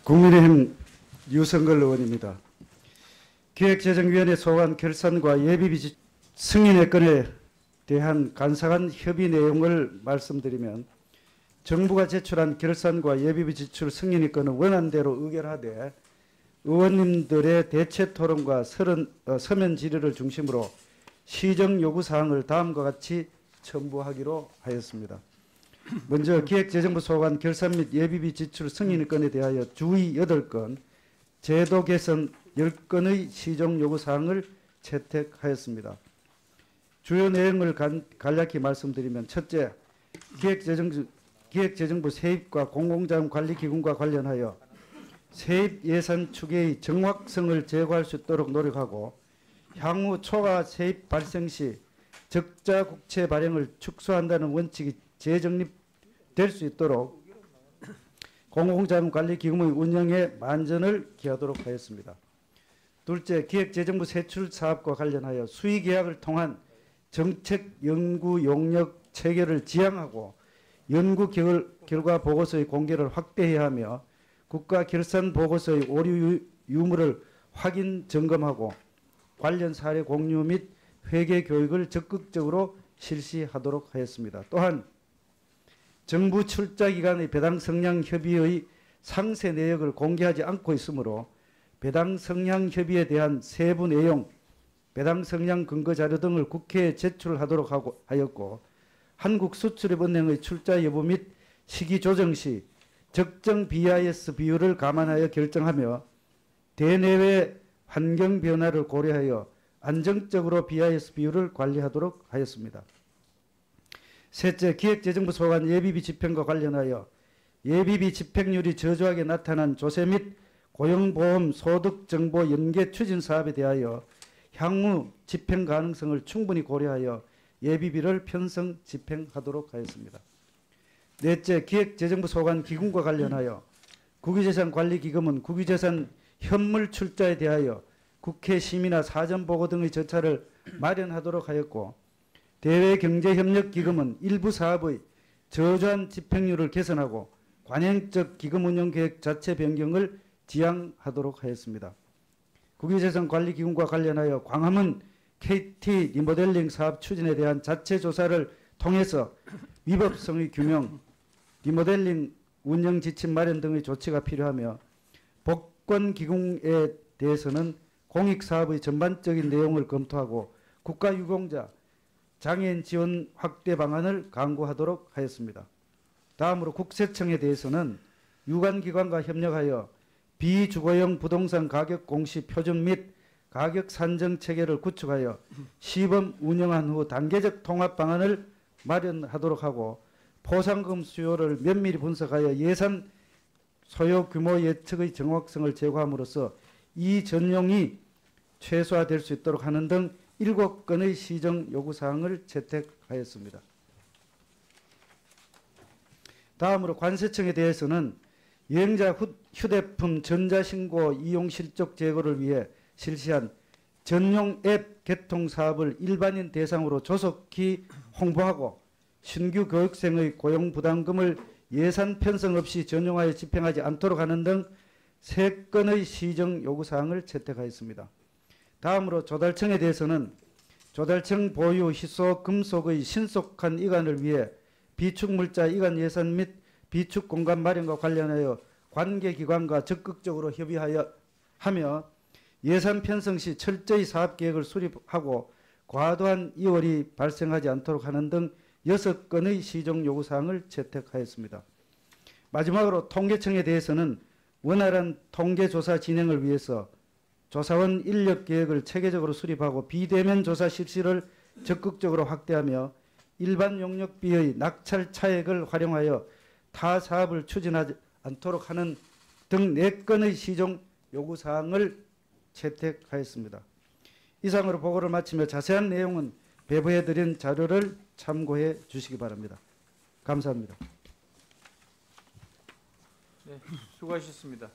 국민의힘 유성걸 의원입니다. 기획재정위원회 소관 결산과 예비비 승인의 건에 대한 간사간 협의 내용을 말씀드리면, 정부가 제출한 결산과 예비비 지출 승인의 건은 원안대로 의결하되 의원님들의 대체 토론과 서면 질의를 중심으로 시정 요구 사항을 다음과 같이 첨부하기로 하였습니다. 먼저 기획재정부 소관 결산 및 예비비 지출 승인의 건에 대하여 주의 8건, 제도 개선 10건의 시정 요구 사항을 채택하였습니다. 주요 내용을 간략히 말씀드리면, 첫째, 기획재정부 세입과 공공자금관리기금과 관련하여 세입 예산 추계의 정확성을 제고할 수 있도록 노력하고, 향후 초과 세입 발생 시 적자 국채 발행을 축소한다는 원칙이 재정립될 수 있도록 공공자금관리기금의 운영에 만전을 기하도록 하였습니다. 둘째, 기획재정부 세출사업과 관련하여 수의계약을 통한 정책 연구 용역 체계를 지향하고 연구 결과 보고서의 공개를 확대해야 하며, 국가결산보고서의 오류 유무를 확인 점검하고 관련 사례 공유 및 회계 교육을 적극적으로 실시하도록 하였습니다. 또한 정부 출자기관의 배당 성향 협의의 상세 내역을 공개하지 않고 있으므로 배당 성향 협의에 대한 세부 내용, 배당 성향 근거 자료 등을 국회에 제출하도록 하였고, 한국수출입은행의 출자 여부 및 시기 조정 시 적정 BIS 비율을 감안하여 결정하며 대내외 환경 변화를 고려하여 안정적으로 BIS 비율을 관리하도록 하였습니다. 셋째, 기획재정부 소관 예비비 집행과 관련하여 예비비 집행률이 저조하게 나타난 조세 및 고용보험 소득정보 연계 추진 사업에 대하여 향후 집행 가능성을 충분히 고려하여 예비비를 편성 집행하도록 하였습니다. 넷째, 기획재정부 소관 기금과 관련하여 국유재산관리기금은 국유재산 현물 출자에 대하여 국회 심의나 사전보고 등의 절차를 마련하도록 하였고, 대외경제협력기금은 일부 사업의 저조한 집행률을 개선하고 관행적 기금 운영계획 자체 변경을 지향하도록 하였습니다. 국유재산관리기금과 관련하여 광화문 KT 리모델링 사업 추진에 대한 자체 조사를 통해서 위법성의 규명, 리모델링 운영 지침 마련 등의 조치가 필요하며, 복권기금에 대해서는 공익사업의 전반적인 내용을 검토하고 국가유공자, 장애인 지원 확대 방안을 강구하도록 하였습니다. 다음으로 국세청에 대해서는 유관기관과 협력하여 비주거용 부동산 가격 공시 표준 및 가격 산정 체계를 구축하여 시범 운영한 후 단계적 통합 방안을 마련하도록 하고, 포상금 수요를 면밀히 분석하여 예산 소요 규모 예측의 정확성을 제고함으로써 이 전용이 최소화될 수 있도록 하는 등 7건의 시정 요구사항을 채택하였습니다. 다음으로 관세청에 대해서는 여행자 휴대폰 전자신고 이용 실적 제고를 위해 실시한 전용 앱 개통 사업을 일반인 대상으로 조속히 홍보하고 신규 교육생의 고용부담금을 예산 편성 없이 전용하여 집행하지 않도록 하는 등 3건의 시정 요구사항을 채택하였습니다. 다음으로 조달청에 대해서는 조달청 보유 희소 금속의 신속한 이관을 위해 비축물자 이관 예산 및 비축 공간 마련과 관련하여 관계기관과 적극적으로 협의하며 예산 편성 시 철저히 사업계획을 수립하고 과도한 이월이 발생하지 않도록 하는 등 6건의 시정 요구사항을 채택하였습니다. 마지막으로 통계청에 대해서는 원활한 통계조사 진행을 위해서 조사원 인력계획을 체계적으로 수립하고 비대면 조사 실시를 적극적으로 확대하며 일반 용역비의 낙찰 차액을 활용하여 타 사업을 추진하지 않도록 하는 등 4건의 시정 요구사항을 채택하였습니다. 이상으로 보고를 마치며 자세한 내용은 배부해드린 자료를 참고해 주시기 바랍니다. 감사합니다. 네, 수고하셨습니다.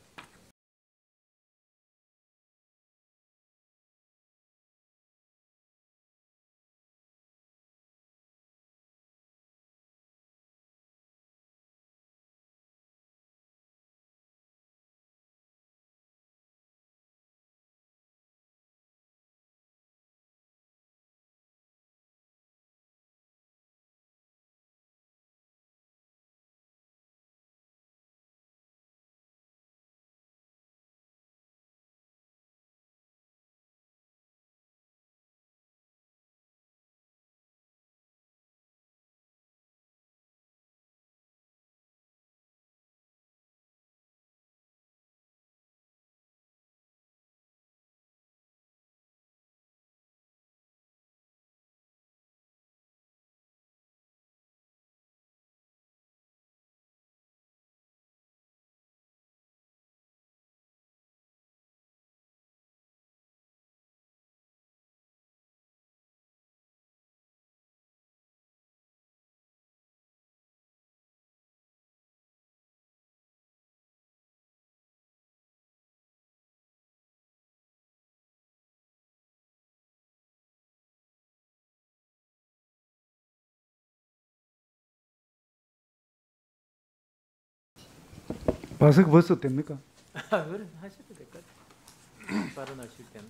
마스크 벗어도 됩니까? 그래 하셔도 될 것 같아요. 발언하실 때는.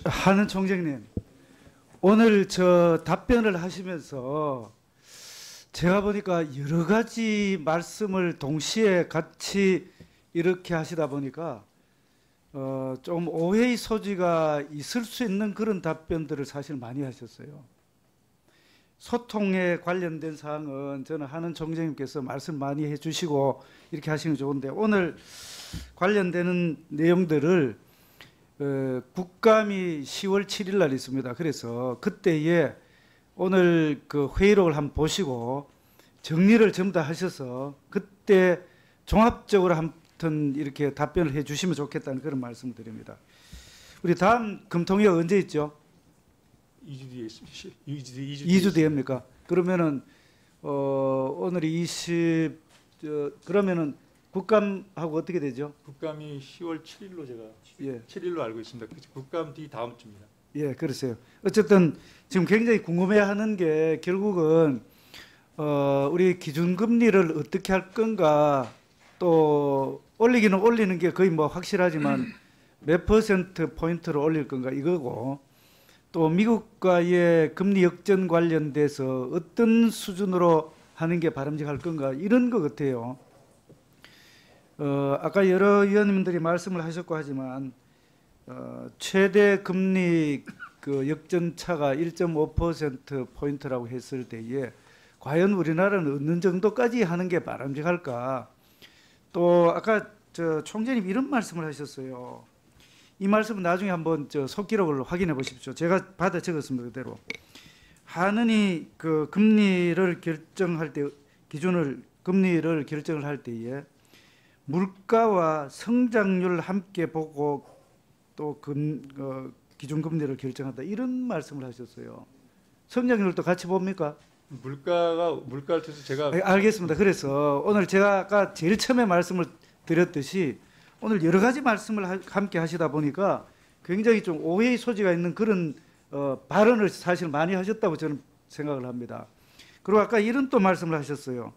하는 총장님, 오늘 저 답변을 하시면서 제가 보니까 여러 가지 말씀을 동시에 같이 이렇게 하시다 보니까 좀 오해의 소지가 있을 수 있는 그런 답변들을 사실 많이 하셨어요. 소통에 관련된 사항은 저는 하는 총장님께서 말씀 많이 해주시고 이렇게 하시는 게 좋은데 오늘 관련되는 내용들을 국감이 10월 7일 날 있습니다. 그래서 그때에 오늘 그 회의록을 한번 보시고 정리를 전부 다 하셔서 그때 종합적으로 한번 이렇게 답변을 해 주시면 좋겠다는 그런 말씀을 드립니다. 우리 다음 금통위가 언제 있죠? 2주 뒤에 있습니다. 2주 뒤입니까? 그러면은 오늘이 20 그러면은 국감하고 어떻게 되죠? 국감이 10월 7일로 제가 예. 7일로 알고 있습니다. 국감 뒤 다음 주입니다. 예, 그러세요. 어쨌든 지금 굉장히 궁금해하는 게 결국은 우리 기준금리를 어떻게 할 건가 또 올리기는 올리는 게 거의 뭐 확실하지만 몇 퍼센트 포인트를 올릴 건가 이거고 또 미국과의 금리 역전 관련돼서 어떤 수준으로 하는 게 바람직할 건가 이런 것 같아요. 아까 여러 위원님들이 말씀을 하셨고 하지만 최대 금리 그 역전차가 1.5% 포인트라고 했을 때에 과연 우리나라는 어느 정도까지 하는 게 바람직할까? 또 아까 저 총재님 이런 말씀을 하셨어요. 이 말씀은 나중에 한번 저 속기록을 확인해 보십시오. 제가 받아 적었습니다. 그대로. 하느니 그 금리를 결정할 때 기준을 금리를 결정을 할 때에 물가와 성장률 함께 보고 또 기준금리를 결정한다 이런 말씀을 하셨어요. 성장률도 같이 봅니까? 물가를 통해서 제가 알겠습니다. 그래서 오늘 제가 아까 제일 처음에 말씀을 드렸듯이 오늘 여러 가지 말씀을 함께 하시다 보니까 굉장히 좀 오해의 소지가 있는 그런 발언을 사실 많이 하셨다고 저는 생각을 합니다. 그리고 아까 이런 또 말씀을 하셨어요.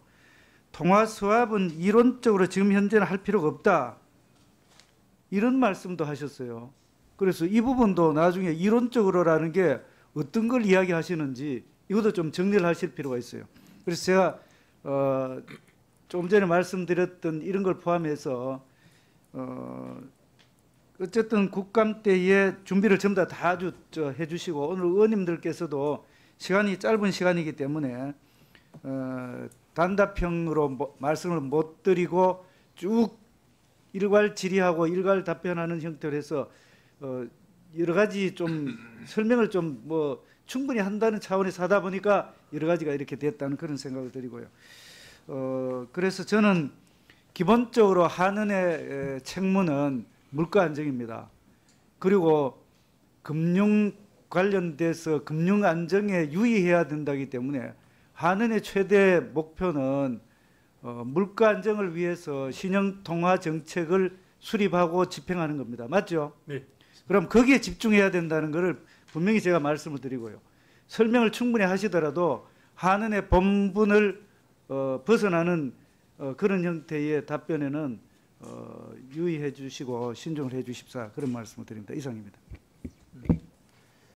통화 스왑은 이론적으로 지금 현재는 할 필요가 없다. 이런 말씀도 하셨어요. 그래서 이 부분도 나중에 이론적으로라는 게 어떤 걸 이야기하시는지 이것도 좀 정리를 하실 필요가 있어요. 그래서 제가 좀 전에 말씀드렸던 이런 걸 포함해서 어쨌든 국감 때에 준비를 전부 다 아주 해주시고 오늘 의원님들께서도 시간이 짧은 시간이기 때문에 단답형으로 말씀을 못 드리고 쭉 일괄 질의하고 일괄 답변하는 형태로 해서 여러 가지 좀 설명을 좀 뭐 충분히 한다는 차원에서 하다 보니까 여러 가지가 이렇게 됐다는 그런 생각을 드리고요. 그래서 저는 기본적으로 한은의 책무는 물가 안정입니다. 그리고 금융 관련돼서 금융 안정에 유의해야 된다기 때문에 한은의 최대 목표는 물가 안정을 위해서 신형 통화 정책을 수립하고 집행하는 겁니다. 맞죠? 네. 그럼 거기에 집중해야 된다는 것을 분명히 제가 말씀을 드리고요. 설명을 충분히 하시더라도 한은의 본분을 벗어나는 그런 형태의 답변에는 유의해 주시고 신중을 해 주십사 그런 말씀을 드립니다. 이상입니다.